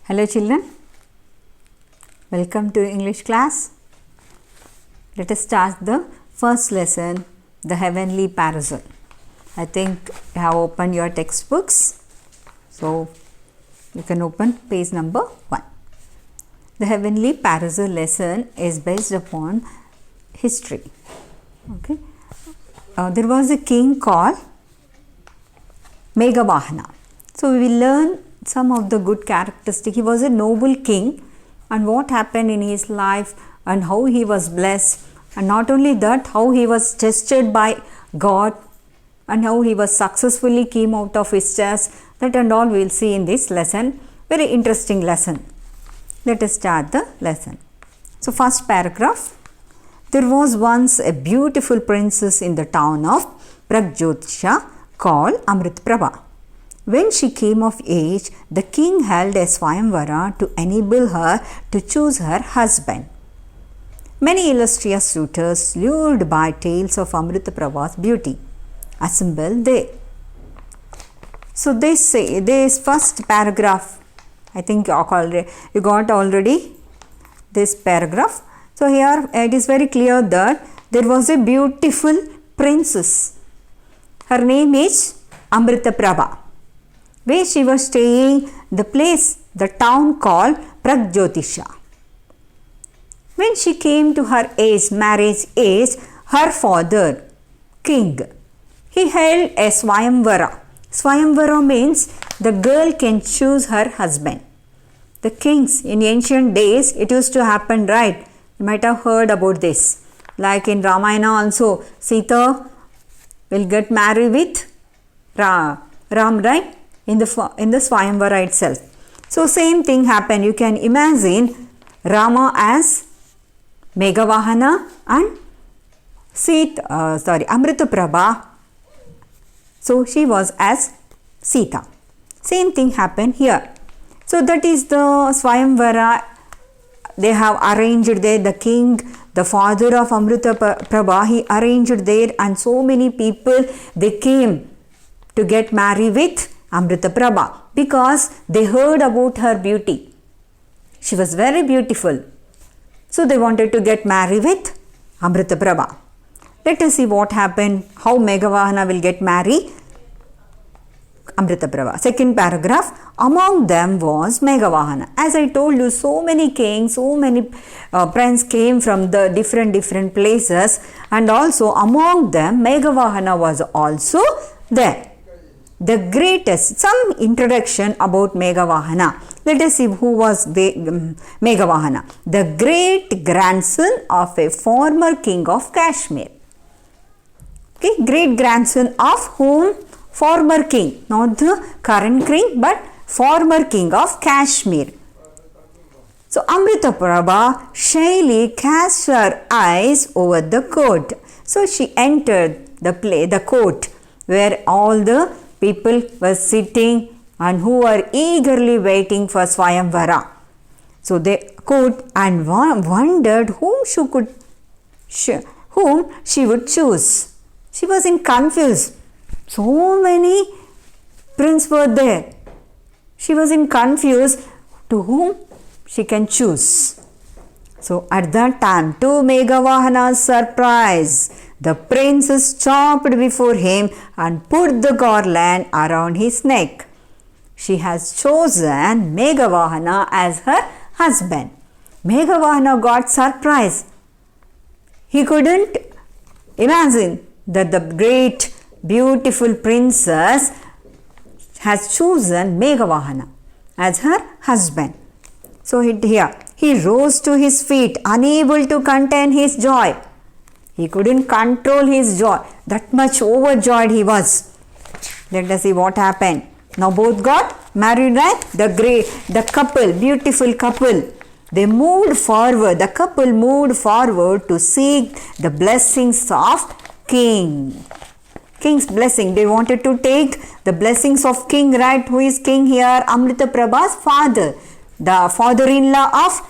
Hello children, welcome to English class. Let us start the first lesson, the heavenly parasol. I think you have opened your textbooks, so you can open page number 1. The heavenly parasol lesson is based upon history. Okay, there was a king called Meghavahana. So we will learn some of the good characteristics. He was a noble king, and what happened in his life and how he was blessed, and not only that, how he was tested by God and how he was successfully came out of his test. That and all we will see in this lesson. Very interesting lesson. Let us start the lesson. So first paragraph. There was once a beautiful princess in the town of Pragjyotisha called Amritprabha. When she came of age, the king held a Swayamvara to enable her to choose her husband. Many illustrious suitors, lured by tales of Amritprabha's beauty, assembled there. So they say, this first paragraph, I think you got already this paragraph. So here it is very clear that there was a beautiful princess. Her name is Amritprabha. Where she was staying, the town called Pragjyotisha. When she came to her marriage age, her father, king, he held a Swayamvara. Swayamvara means the girl can choose her husband. The kings in ancient days, it used to happen, right? You might have heard about this. Like in Ramayana also, Sita will get married with Ram, right? In the Swayamvara itself. So same thing happened. You can imagine Rama as Meghavahana and Amritprabha. So she was as Sita. Same thing happened here. So that is the Swayamvara. They have arranged there, the king, the father of Amritprabha, he arranged there, and so many people, they came to get married with Amritprabha because they heard about her beauty. She was very beautiful. So they wanted to get married with Amritprabha. Let us see what happened, how Meghavahana will get married Amritprabha. Second paragraph, among them was Meghavahana. As I told you, so many kings, so many princes came from the different places, and also among them Meghavahana was also there. The greatest, some introduction about Meghavahana. Let us see who was Meghavahana. The great grandson of a former king of Kashmir. Okay, great grandson of whom? Former king, not the current king, but former king of Kashmir. So Amritprabha shyly cast her eyes over the court. So she entered the court where all the people were sitting and who were eagerly waiting for Swayamvara. So they could and wondered whom she would choose. She was in confused. So many princes were there. She was in confused to whom she can choose. So at that time, to Meghavahana's surprise, the princess stopped before him and put the garland around his neck. She has chosen Meghavahana as her husband. Meghavahana got surprised. He couldn't imagine that the great beautiful princess has chosen Meghavahana as her husband. So here, he rose to his feet, unable to contain his joy. He couldn't control his joy. That much overjoyed he was. Let us see what happened. Now both got married, right? The couple, beautiful couple. They moved forward. The couple moved forward to seek the blessings of king. King's blessing. They wanted to take the blessings of king, right? Who is king here? Amritprabha's father. The father-in-law of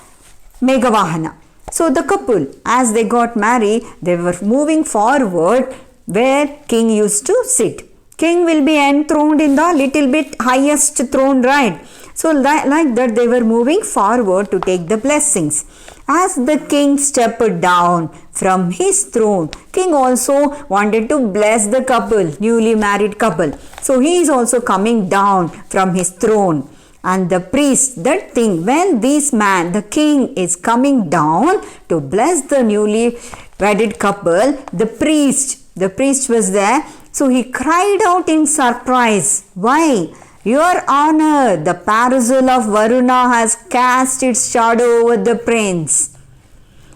Meghavahana. So the couple, as they got married, they were moving forward where king used to sit. King will be enthroned in the little bit highest throne, right? So like that they were moving forward to take the blessings. As the king stepped down from his throne, king also wanted to bless the couple, newly married couple. So he is also coming down from his throne. And the priest, that thing, when this man, the king, is coming down to bless the newly wedded couple, the priest was there. So he cried out in surprise. Why? Your honor, the parasol of Varuna has cast its shadow over the prince.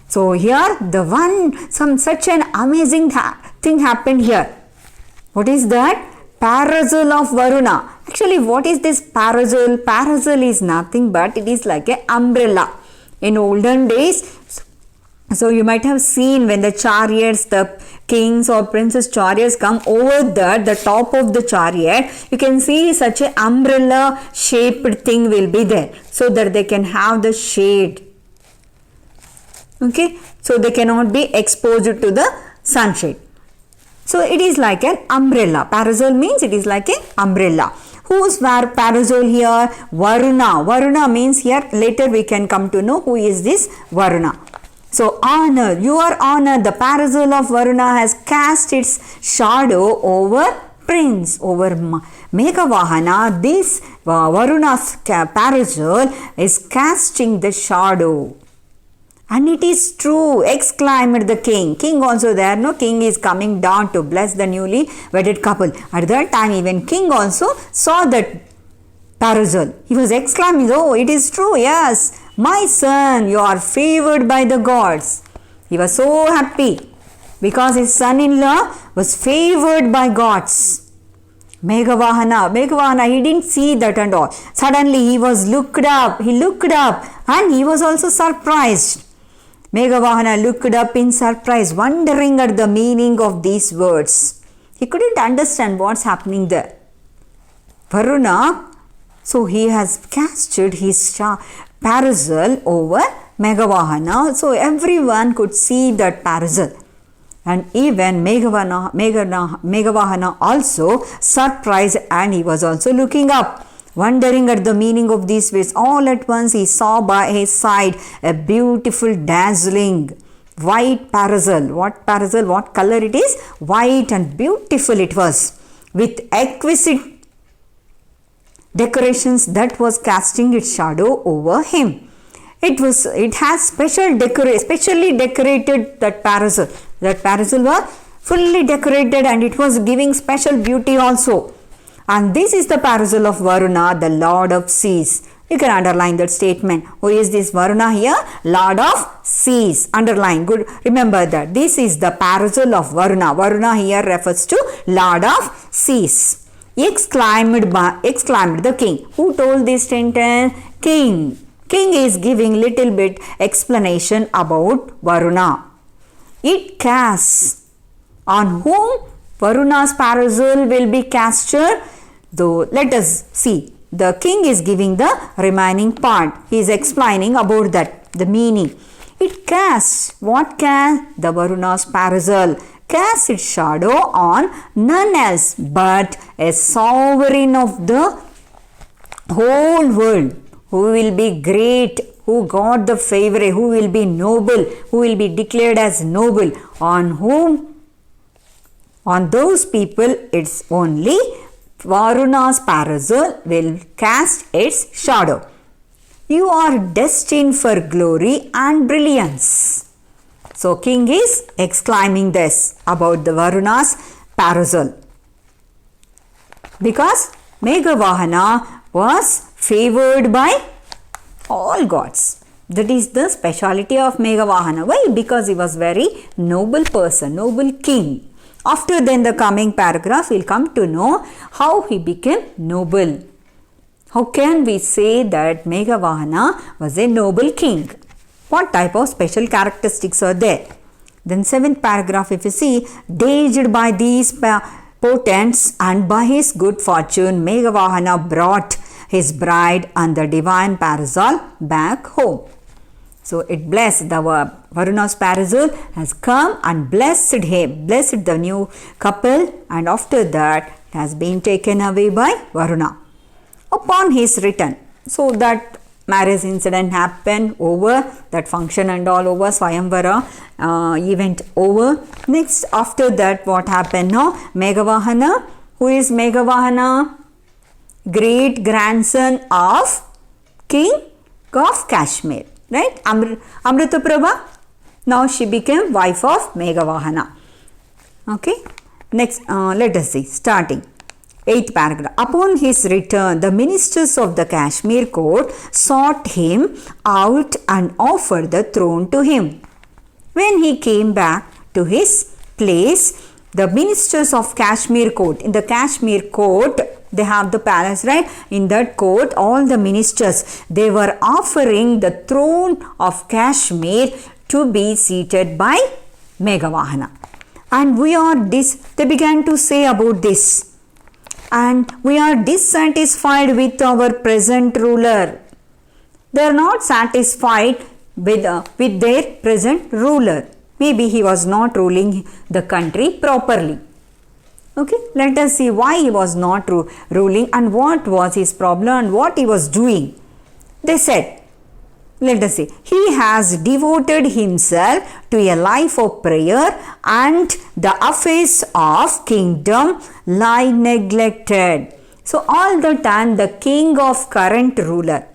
So here such an amazing thing happened here. What is that? Parasol of Varuna. Actually, what is this parasol? Parasol is nothing but it is like an umbrella. In olden days, so you might have seen when the chariots, the kings or princes chariots come over the top of the chariot, you can see such an umbrella shaped thing will be there so that they can have the shade. Okay, so they cannot be exposed to the sunshade. So it is like an umbrella. Parasol means it is like an umbrella. Who's were parasol here? Varuna. Varuna means here later we can come to know who is this Varuna. So honor, your honor, the parasol of Varuna has cast its shadow over prince, over Meghavahana. This Varuna's parasol is casting the shadow. And it is true, exclaimed the king. King also there, no? King is coming down to bless the newly wedded couple. At that time, even king also saw that parasol. He was exclaiming, oh, it is true, yes. My son, you are favored by the gods. He was so happy because his son-in-law was favored by gods. Meghavahana, he didn't see that and all. Suddenly he looked up and he was also surprised. Meghavahana looked up in surprise, wondering at the meaning of these words. He couldn't understand what's happening there. Varuna, so he has casted his parasol over Meghavahana, so everyone could see that parasol. And even Meghavahana also surprised, and he was also looking up, wondering at the meaning of these words. All at once he saw by his side a beautiful dazzling white parasol. What parasol? What color it is? White and beautiful it was, with exquisite decorations that was casting its shadow over him. It has specially decorated that parasol. That parasol was fully decorated and it was giving special beauty also. And this is the parasol of Varuna, the Lord of Seas. You can underline that statement. Who is this Varuna here? Lord of Seas. Underline. Good. Remember that. This is the parasol of Varuna. Varuna here refers to Lord of Seas. Exclaimed the king. Who told this sentence? King. King is giving little bit explanation about Varuna. It casts. On whom Varuna's parasol will be casted? Though, let us see. The king is giving the remaining part. He is explaining about that, the meaning. It casts. What casts? The Varuna's parasol casts its shadow on none else but a sovereign of the whole world, who will be great, who got the favor, who will be noble, who will be declared as noble, on whom, on those people, it's only Varuna's parasol will cast its shadow. You are destined for glory and brilliance. So king is exclaiming this about the Varuna's parasol. Because Meghavahana was favored by all gods. That is the speciality of Meghavahana. Why? Because he was very noble person, noble king. After then the coming paragraph, we'll come to know how he became noble. How can we say that Meghavahana was a noble king? What type of special characteristics are there? Then 7th paragraph, if you see, dazed by these portents and by his good fortune, Meghavahana brought his bride and the divine parasol back home. So it blessed the Varuna's parasol has come and blessed the new couple, and after that It has been taken away by Varuna. Upon his return, so that marriage incident happened, over, that function and all over, Swayamvara event over. Next, after that, what happened now? Meghavahana. Who is Meghavahana? Great grandson of King of Kashmir, right? Amritaprabha. Now she became wife of Meghavahana. Okay. Next, let us see. Starting 8th paragraph. Upon his return, the ministers of the Kashmir court sought him out and offered the throne to him. When he came back to his place, the ministers of Kashmir court, in the Kashmir court, they have the palace, right? In that court, all the ministers, they were offering the throne of Kashmir to be seated by Meghavahana. And they began to say about this. And we are dissatisfied with our present ruler. They are not satisfied with their present ruler. Maybe he was not ruling the country properly. Okay, let us see why he was not ruling and what was his problem and what he was doing. They said, let us see, he has devoted himself to a life of prayer and the affairs of kingdom lie neglected. So all the time the king of current ruler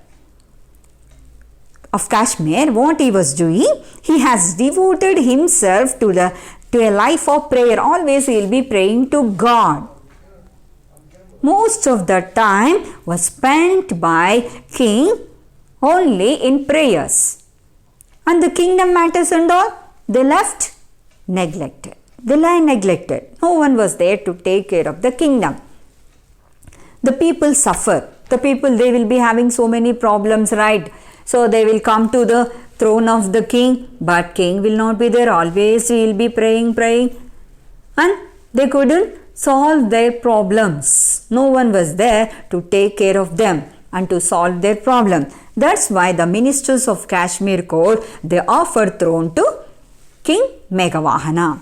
of Kashmir, what he was doing, he has devoted himself to a life of prayer. Always he will be praying to God. Most of the time was spent by king only in prayers. And the kingdom matters and all, they left neglected. They lie neglected. No one was there to take care of the kingdom. The people suffer. The people, they will be having so many problems, right? So they will come to the throne of the king, but king will not be there. Always he will be praying. And they couldn't solve their problems. No one was there to take care of them and to solve their problem. That's why the ministers of Kashmir court, they offered throne to King Meghavahana.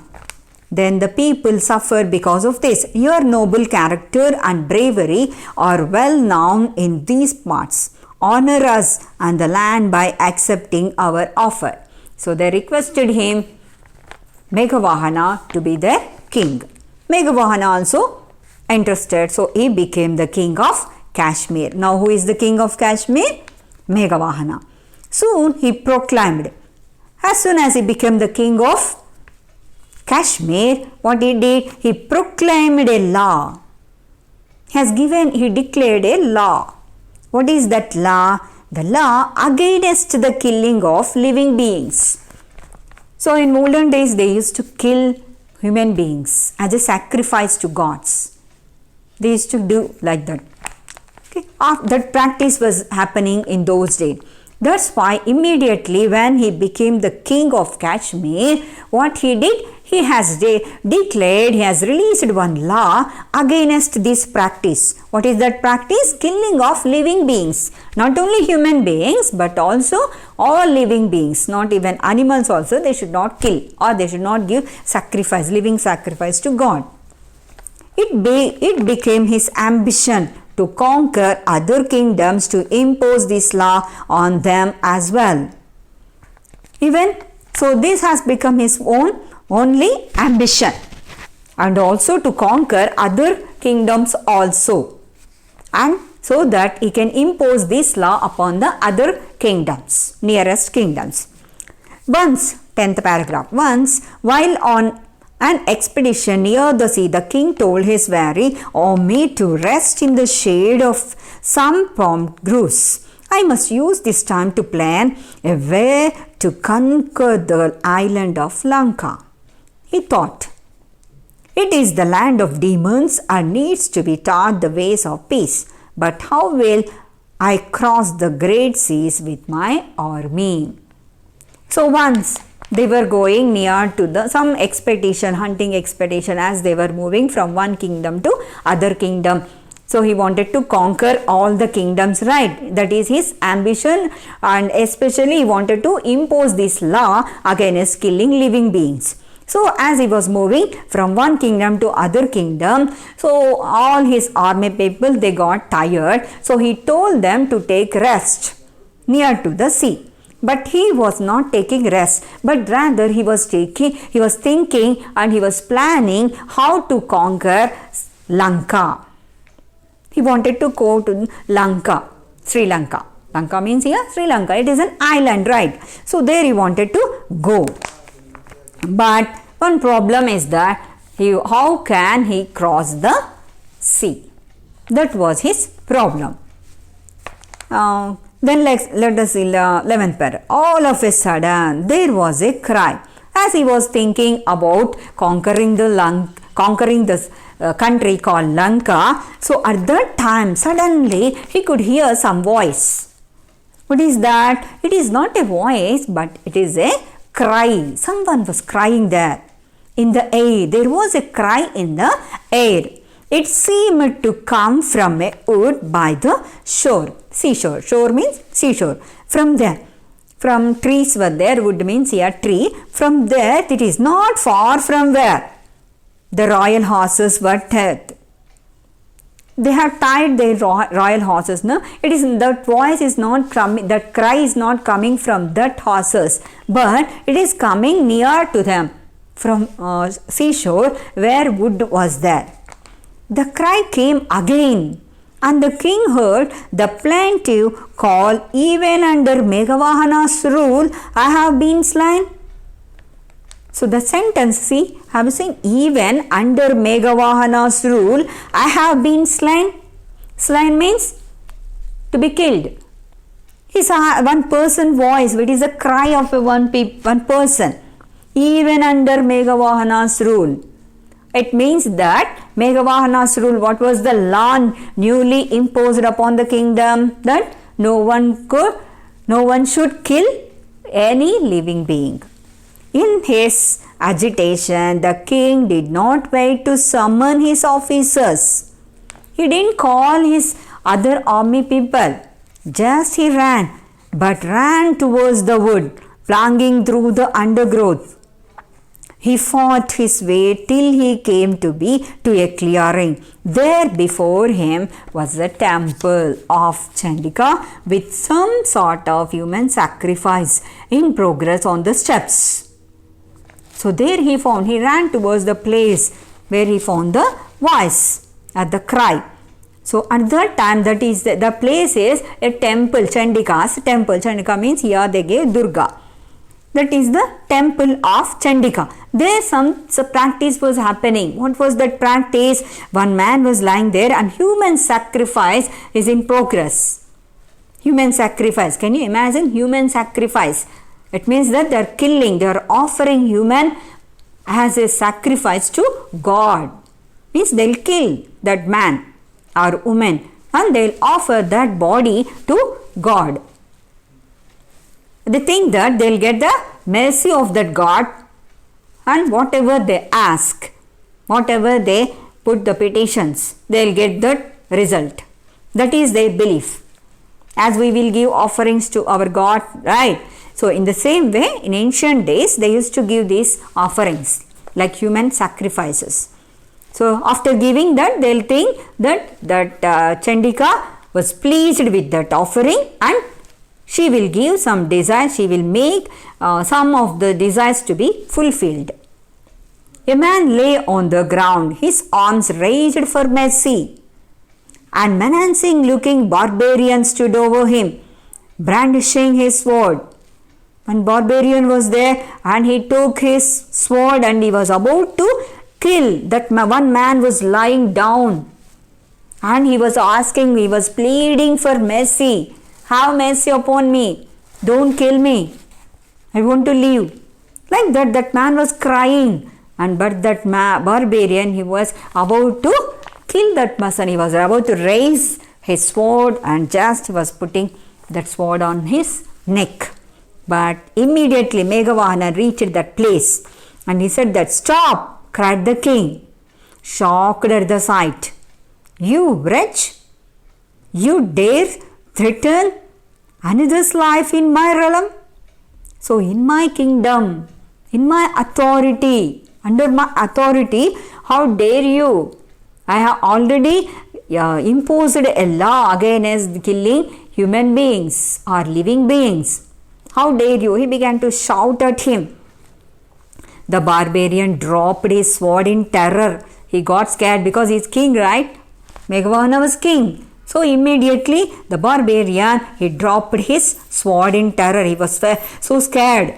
Then the people suffer because of this. Your noble character and bravery are well known in these parts. Honor us and the land by accepting our offer. So they requested him, Meghavahana, to be their king. Meghavahana also interested, so he became the king of Kashmir. Now who is the king of Kashmir? Meghavahana. Soon he proclaimed, as soon as he became the king of Kashmir, what he did? He proclaimed a law. He declared a law. What is that law? The law against the killing of living beings. So in olden days, they used to kill human beings as a sacrifice to gods. They used to do like that. Okay. That practice was happening in those days. That's why immediately when he became the king of Kashmir, what he did? He has declared, he has released one law against this practice. What is that practice? Killing of living beings. Not only human beings, but also all living beings. Not even animals also, they should not kill or they should not give sacrifice, living sacrifice to God. It became his ambition to conquer other kingdoms to impose this law on them as well. So this has become his own only ambition, and also to conquer other kingdoms also, and so that he can impose this law upon the other kingdoms, nearest kingdoms. Once, 10th paragraph, once while on an expedition near the sea, the king told his weary army to rest in the shade of some palm groves. I must use this time to plan a way to conquer the island of Lanka. He thought, it is the land of demons and needs to be taught the ways of peace. But how will I cross the great seas with my army? So once they were going near to some expedition, hunting expedition, as they were moving from one kingdom to other kingdom. So he wanted to conquer all the kingdoms, right? That is his ambition, and especially he wanted to impose this law against killing living beings. So as he was moving from one kingdom to other kingdom, so all his army people, they got tired. So he told them to take rest near to the sea. But he was not taking rest, but rather he was thinking and he was planning how to conquer Lanka. He wanted to go to Lanka, Sri Lanka. Lanka means here Sri Lanka. It is an island, right? So there he wanted to go. But one problem is that how can he cross the sea? That was his problem. Then let us see the 11th paragraph. All of a sudden there was a cry. As he was thinking about conquering the country called Lanka, so at that time suddenly he could hear some voice. What is that? It is not a voice, but it is a cry. Someone was crying there in the air. There was a cry in the air. It seemed to come from a wood by the shore. Seashore. Shore means seashore. From there. From trees were there. Wood means here tree. From there, it is not far from where the royal horses were tied. They have tied their royal horses. No, it is that voice is not coming. That cry is not coming from that horses, but it is coming near to them from seashore where wood was there. The cry came again, and the king heard the plaintive call, even under Meghavahana's rule, I have been slain. So the sentence, see, have you seen? Even under Meghavahana's rule, I have been slain. Slain means to be killed. It's a one person voice. It is a cry of one person. Even under Meghavahana's rule. It means that Meghavahana's rule, what was the law newly imposed upon the kingdom? That no one should kill any living being. In his agitation, the king did not wait to summon his officers. He didn't call his other army people. Just he ran, but ran towards the wood, plunging through the undergrowth. He fought his way till he came to a clearing. There before him was the temple of Chandika with some sort of human sacrifice in progress on the steps. So there he ran towards the place where he found the voice at the cry. So at that time, that is the place is a temple, Chandika's temple. Chandika means here they gave Durga. That is the temple of Chandika. There some practice was happening. What was that practice? One man was lying there and human sacrifice is in progress. Human sacrifice. Can you imagine human sacrifice? It means that they are killing, they are offering human as a sacrifice to God. Means they will kill that man or woman and they will offer that body to God. They think that they will get the mercy of that God, and whatever they ask, whatever they put the petitions, they will get that result. That is their belief. As we will give offerings to our God, right? So in the same way, in ancient days, they used to give these offerings like human sacrifices. So after giving that, they will think that Chandika was pleased with that offering and she will give some desires, she will make some of the desires to be fulfilled. A man lay on the ground, his arms raised for mercy, and menacing looking barbarian stood over him, brandishing his sword. One barbarian was there and he took his sword and he was about to kill. That one man was lying down and he was asking, he was pleading for mercy. Have mercy upon me. Don't kill me. I want to live. Like that man was crying. But that barbarian, he was about to kill that person. He was about to raise his sword and just was putting that sword on his neck. But immediately Meghavahana reached that place and he said that, "Stop!" cried the king, shocked at the sight. "You wretch! You dare threaten another's life in my realm? So in my kingdom, in my authority, under my authority, how dare you? I have already imposed a law against killing human beings or living beings. How dare you? He began to shout at him. The barbarian dropped his sword in terror. He got scared because he's king, right? Meghavahana was king. So immediately the barbarian, he dropped his sword in terror. He was so scared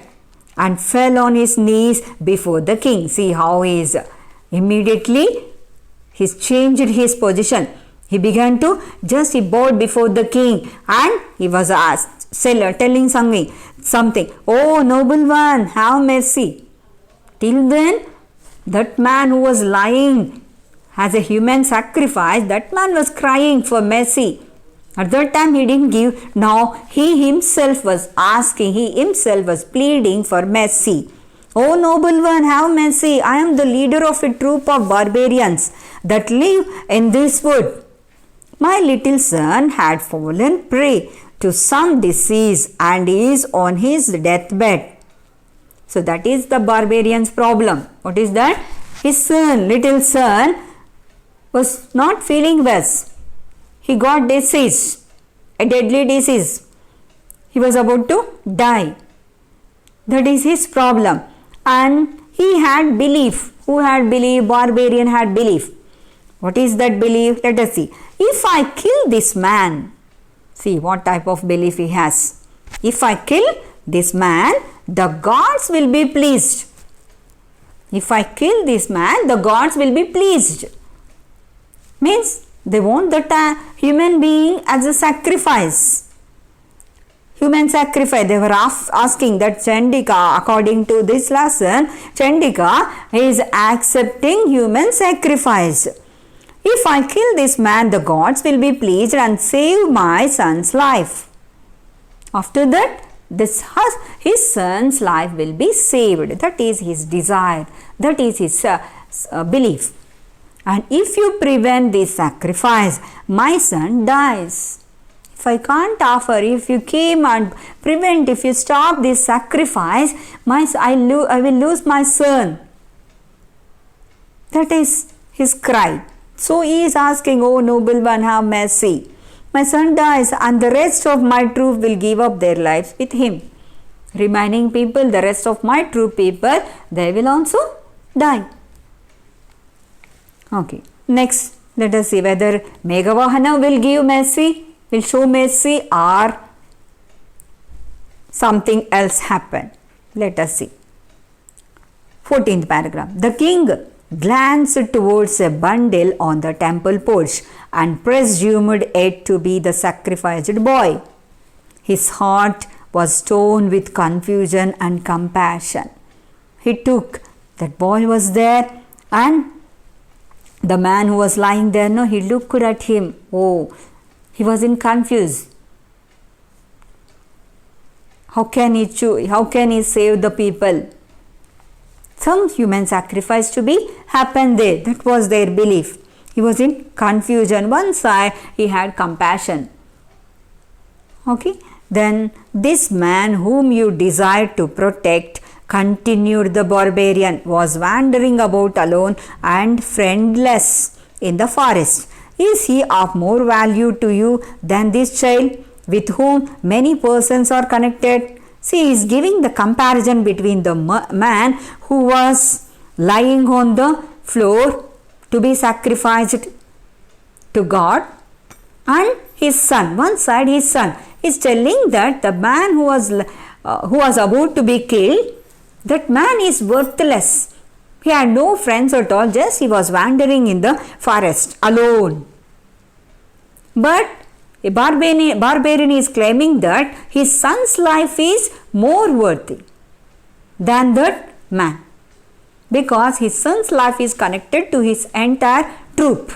and fell on his knees before the king. See how he is. Immediately he's changed his position. He began to he bowed before the king and he was asked, telling something. Oh noble one, have mercy. Till then, that man who was lying as a human sacrifice, that man was crying for mercy. At that time he didn't give. Now he himself was asking, he himself was pleading for mercy. Oh noble one, have mercy. I am the leader of a troop of barbarians that live in this wood. My little son had fallen prey to some disease and is on his deathbed. So that is the barbarian's problem. What is that? His son, little son, was not feeling well. He got disease, a deadly disease. He was about to die. That is his problem. And he had belief. Who had belief? Barbarian had belief. What is that belief? Let us see. If I kill this man, see what type of belief he has. If I kill this man, the gods will be pleased. If I kill this man, the gods will be pleased. Means they want that human being as a sacrifice. Human sacrifice. They were asking that Chandika, according to this lesson, Chandika is accepting human sacrifice. If I kill this man, the gods will be pleased and save my son's life. After that, his son's life will be saved. That is his desire. That is his belief. And if you prevent this sacrifice, my son dies. If I can't offer, if you came and prevent, if you stop this sacrifice, I will lose my son. That is his cry. So he is asking, oh noble one, have mercy. My son dies and the rest of my troop will give up their lives with him. Remaining people, the rest of my troop people, they will also die. Okay. Next, let us see whether Meghavahana will give mercy, will show mercy, or something else happen. Let us see. 14th paragraph. The king glanced towards a bundle on the temple porch and presumed it to be the sacrificed boy. His heart was torn with confusion and compassion. He took that boy was there, and the man who was lying there, he looked at him. Oh, he was in confuse. How can he save the people? Some human sacrifice to be happened there. That was their belief. He was in confusion. One side he had compassion. Okay. Then this man whom you desire to protect, continued the barbarian, was wandering about alone and friendless in the forest. Is he of more value to you than this child with whom many persons are connected? See, he is giving the comparison between the man who was lying on the floor to be sacrificed to God and his son. One side his son is telling that the man who was about to be killed, that man is worthless. He had no friends at all, just he was wandering in the forest alone. But a barbarian is claiming that his son's life is more worthy than that man, because his son's life is connected to his entire troop.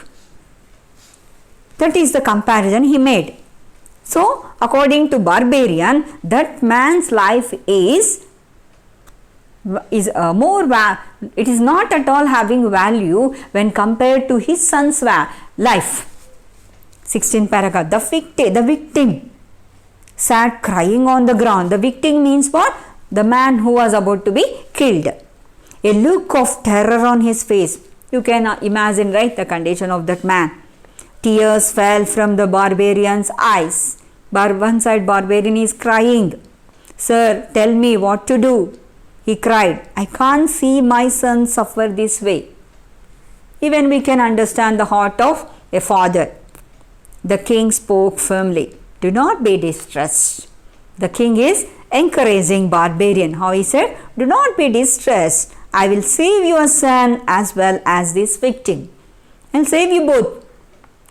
That is the comparison he made. So, according to barbarian, that man's life is it is not at all having value when compared to his son's life. 16th paragraph. The victim sat crying on the ground. The victim means what? the man who was about to be killed. A look of terror on his face. You can imagine, right, the condition of that man. Tears fell from the barbarian's eyes. One side barbarian is crying. Sir, tell me what to do. He cried, I can't see my son suffer this way. Even we can understand the heart of a father. The king spoke firmly. Do not be distressed. The king is encouraging barbarian. How he said, do not be distressed. I will save your son as well as this victim. I will save you both.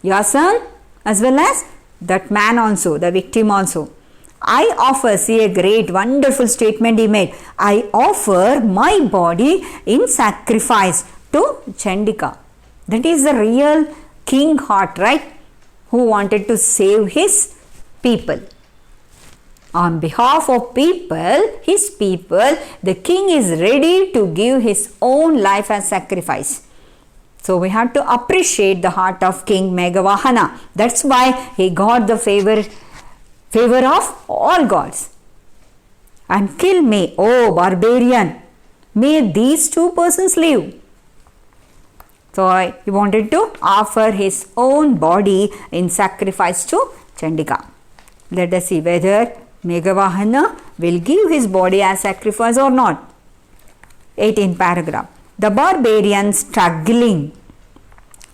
Your son as well as that man also, the victim also. I offer, see a great wonderful statement he made. I offer my body in sacrifice to Chandika. That is the real king heart, right? Who wanted to save his people. On behalf of people, his people, the king is ready to give his own life as sacrifice. So we have to appreciate the heart of King Meghavahana. That's why he got the favor of all gods. And kill me, O barbarian. May these two persons live. So he wanted to offer his own body in sacrifice to Chandika. Let us see whether Meghavahana will give his body as sacrifice or not. 18th paragraph. The barbarian, struggling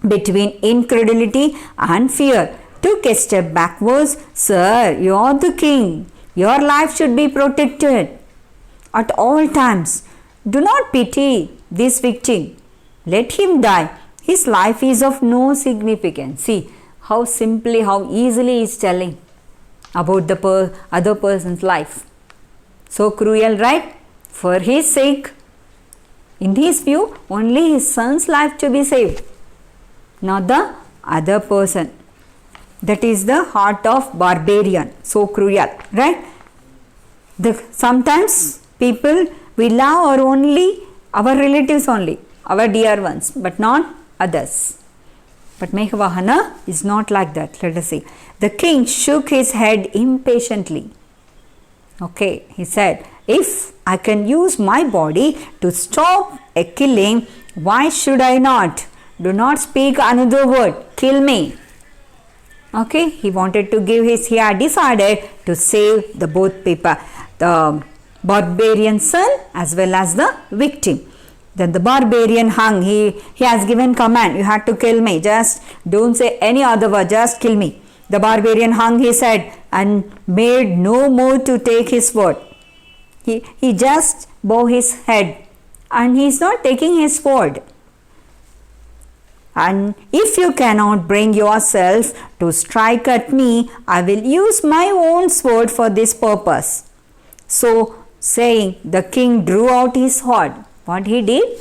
between incredulity and fear, took a step backwards. Sir, you are the king. Your life should be protected at all times. Do not pity this victim. Let him die. His life is of no significance. See how simply, how easily he is telling about the other person's life. So cruel, right? For his sake, in his view, only his son's life to be saved, not the other person. That is the heart of barbarian. So cruel, right? Sometimes people, we love our relatives only, our dear ones, but not others. But Meghavahana is not like that. Let us see. The king shook his head impatiently. Okay, he said, if I can use my body to stop a killing, why should I not? Do not speak another word. Kill me. Okay, he wanted to he had decided to save the both people, the barbarian son as well as the victim. Then the barbarian hung. He has given command, you have to kill me. Just don't say any other word, just kill me. The barbarian hung his head and made no more to take his sword. He just bowed his head and he is not taking his sword. And if you cannot bring yourself to strike at me, I will use my own sword for this purpose. So saying, the king drew out his sword. What he did?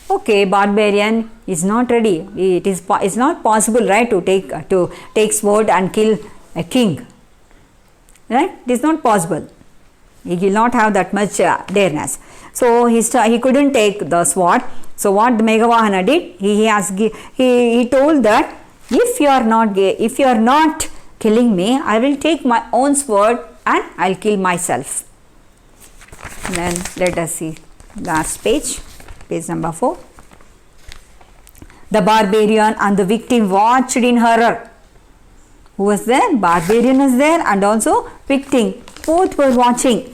Okay, barbarian is not ready. It's not possible, right, to take sword and kill a king. Right? It is not possible. He will not have that much dareness. So he couldn't take the sword. So what Meghavahana did? He told that if you are not killing me, I will take my own sword and I'll kill myself. Then let us see last page number 4. The barbarian and the victim watched in horror. Who was there? Barbarian was there and also victim. Both were watching.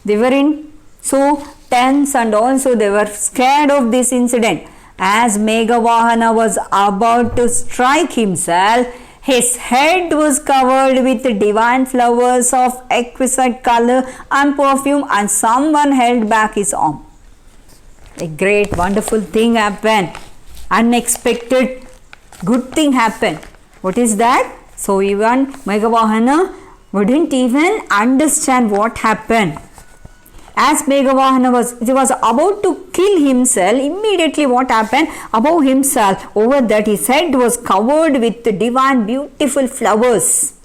They were so tense and also they were scared of this incident. As Meghavahana was about to strike himself, his head was covered with divine flowers of exquisite color and perfume, and someone held back his arm. A great wonderful thing happened. Unexpected good thing happened. What is that? So even Meghavahana wouldn't even understand what happened. As Meghavahana was about to kill himself, immediately what happened? Above himself, over that his head was covered with divine beautiful flowers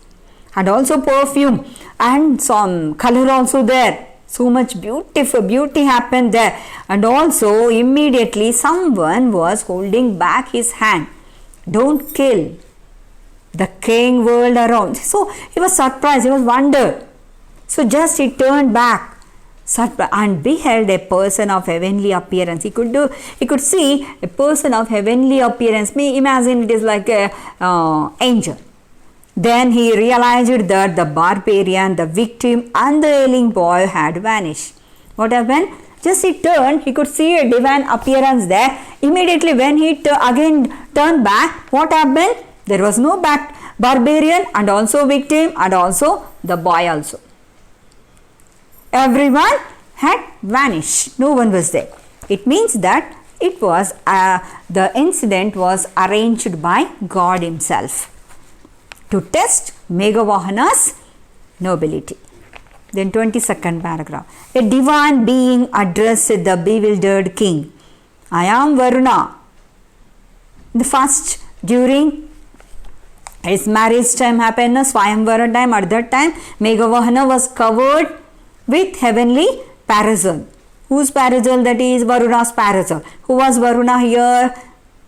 and also perfume and some color also there. So much beauty happened there. And also immediately someone was holding back his hand. Don't kill. The king whirled around. So he was surprised, he was wondered. So just he turned back and beheld a person of heavenly appearance. He could see a person of heavenly appearance. May imagine it is like a angel. Then he realized that the barbarian, the victim, and the ailing boy had vanished. What happened? Just he turned, he could see a divine appearance there. Immediately when he again turned back, what happened? There was no barbarian and also victim and also the boy also. Everyone had vanished. No one was there. It means that it was the incident was arranged by God himself to test Meghavahana's nobility. Then 22nd paragraph. A divine being addressed the bewildered king. I am Varuna. The first, during his marriage time happened, Swayamvara time, at that time Meghavahana was covered with heavenly parasol. Whose parasol? That is Varuna's parasol. Who was Varuna here?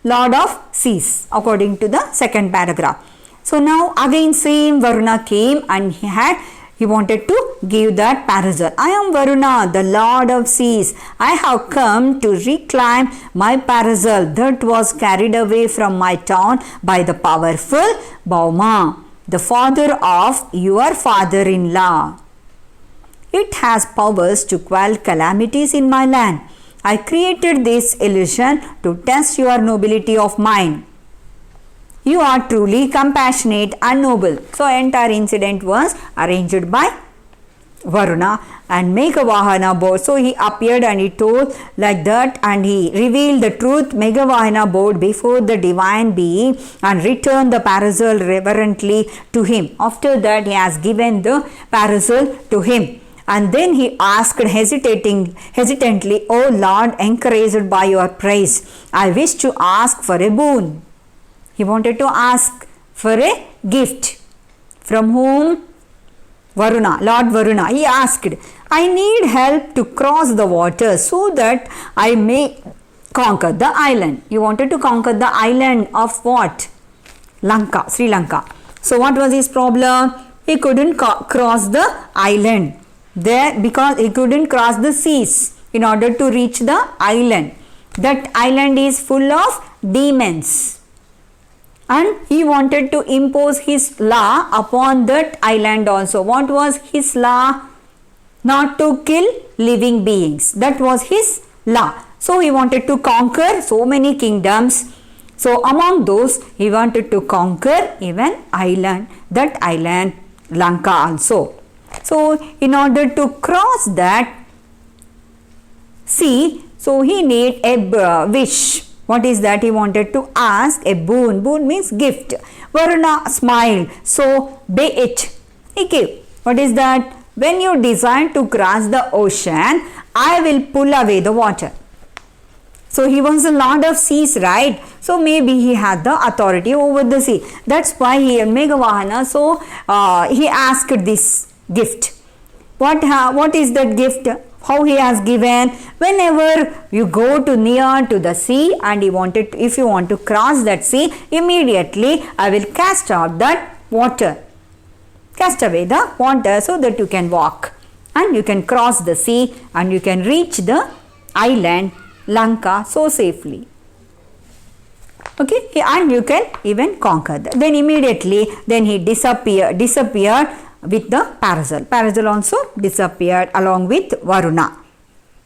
Lord of seas, according to the second paragraph. So now again same Varuna came and he wanted to give that parasol. I am Varuna, the Lord of seas. I have come to reclaim my parasol that was carried away from my town by the powerful Bhauma, the father of your father-in-law. It has powers to quell calamities in my land. I created this illusion to test your nobility of mind. You are truly compassionate and noble. So entire incident was arranged by Varuna and Meghavahana bowed. So he appeared and he told like that and he revealed the truth. Meghavahana bowed before the divine being and returned the parasol reverently to him. After that he has given the parasol to him. And then he asked hesitantly, O Lord, encouraged by your praise, I wish to ask for a boon. He wanted to ask for a gift. From whom? Varuna, Lord Varuna. He asked, I need help to cross the water so that I may conquer the island. He wanted to conquer the island of what? Lanka, Sri Lanka. So what was his problem? He couldn't cross the island there because he couldn't cross the seas in order to reach the island. That island is full of demons. And he wanted to impose his law upon that island also. What was his law? Not to kill living beings. That was his law. So he wanted to conquer so many kingdoms. So among those, he wanted to conquer even island, that island Lanka also. So in order to cross that sea, so he need a wish. What is that? He wanted to ask a boon. Boon means gift. Varuna smiled. So be it. He gave. What is that? When you desire to cross the ocean, I will pull away the water. So he was the Lord of seas, right? So maybe he had the authority over the sea. That's why he Meghavahana. So he asked this gift. What is that gift? How he has given? Whenever you go to near to the sea and if you want to cross that sea, immediately I will cast out that water. Cast away the water so that you can walk and you can cross the sea and you can reach the island Lanka so safely. Okay, and you can even conquer that. Then immediately he disappeared with the parasol. Parasol also disappeared along with Varuna.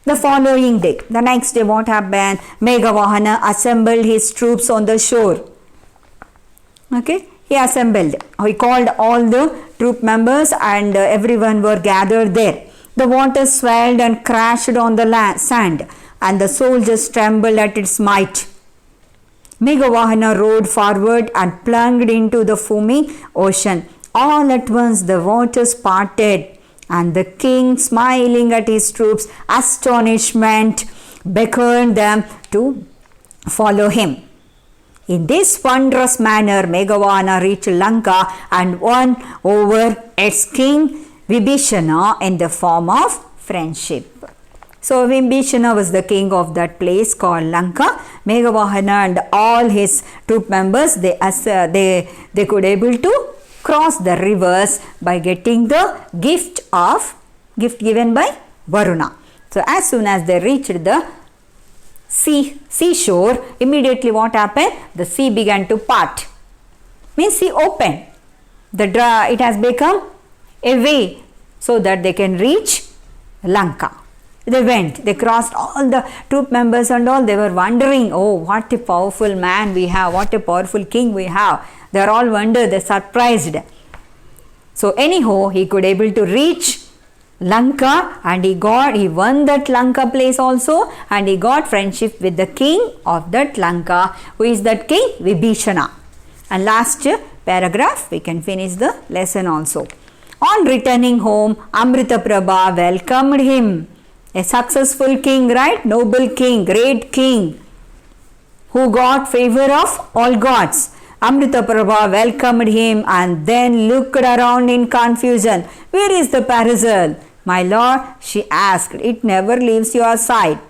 The following day, the next day, what happened? Meghavahana assembled his troops on the shore. Okay, he assembled. He called all the troop members and everyone were gathered there. The water swelled and crashed on the sand and the soldiers trembled at its might. Meghavahana rode forward and plunged into the foaming ocean. All at once the waters parted, and the king, smiling at his troops' astonishment, beckoned them to follow him. In this wondrous manner, Meghavahana reached Lanka and won over its king Vibhishana in the form of friendship. So Vibhishana was the king of that place called Lanka. Meghavahana and all his troop members, they could able to cross the rivers by getting the gift given by Varuna. So as soon as they reached the seashore, immediately what happened? The sea began to part. Means sea opened. It has become a way so that they can reach Lanka. They went, they crossed, all the troop members and all, they were wondering, oh, what a powerful man we have, what a powerful king we have. They are all wondered, they surprised. So anyhow, he could able to reach Lanka, and he won that Lanka place also, and he got friendship with the king of that Lanka. Who is that king? Vibhishana. And last paragraph, we can finish the lesson also. On returning home, Amritaprabha welcomed him. A successful king, right? Noble king, great king, who got favor of all gods. Amritaprabha welcomed him and then looked around in confusion. Where is the parasol? My lord, she asked. It never leaves your side.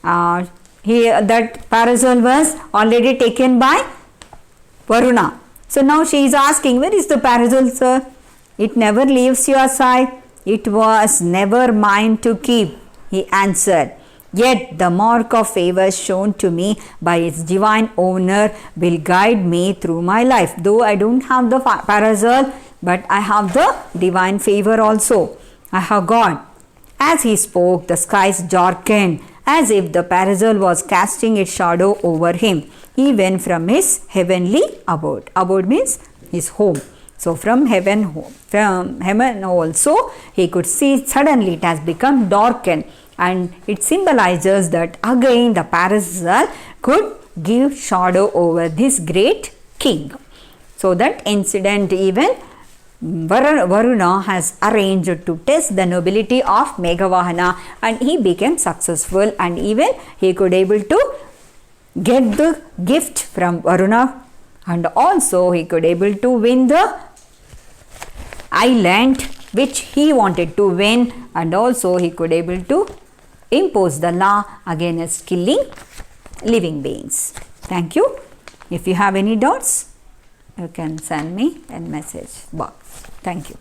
That parasol was already taken by Varuna. So now she is asking, where is the parasol, sir? It never leaves your side. It was never mine to keep, he answered. Yet the mark of favor shown to me by its divine owner will guide me through my life. Though I don't have the parasol, but I have the divine favor also. I have God. As he spoke, the skies darkened, as if the parasol was casting its shadow over him. He went from his heavenly abode. Abode means his home. So from heaven also, he could see suddenly it has become darkened, and it symbolizes that again the parasol could give shadow over this great king. So that incident even Varuna has arranged to test the nobility of Meghavahana, and he became successful, and even he could able to get the gift from Varuna, and also he could able to win the island which he wanted to win, and also he could able to impose the law against killing living beings. Thank you. If you have any doubts, you can send me a message box. Thank you.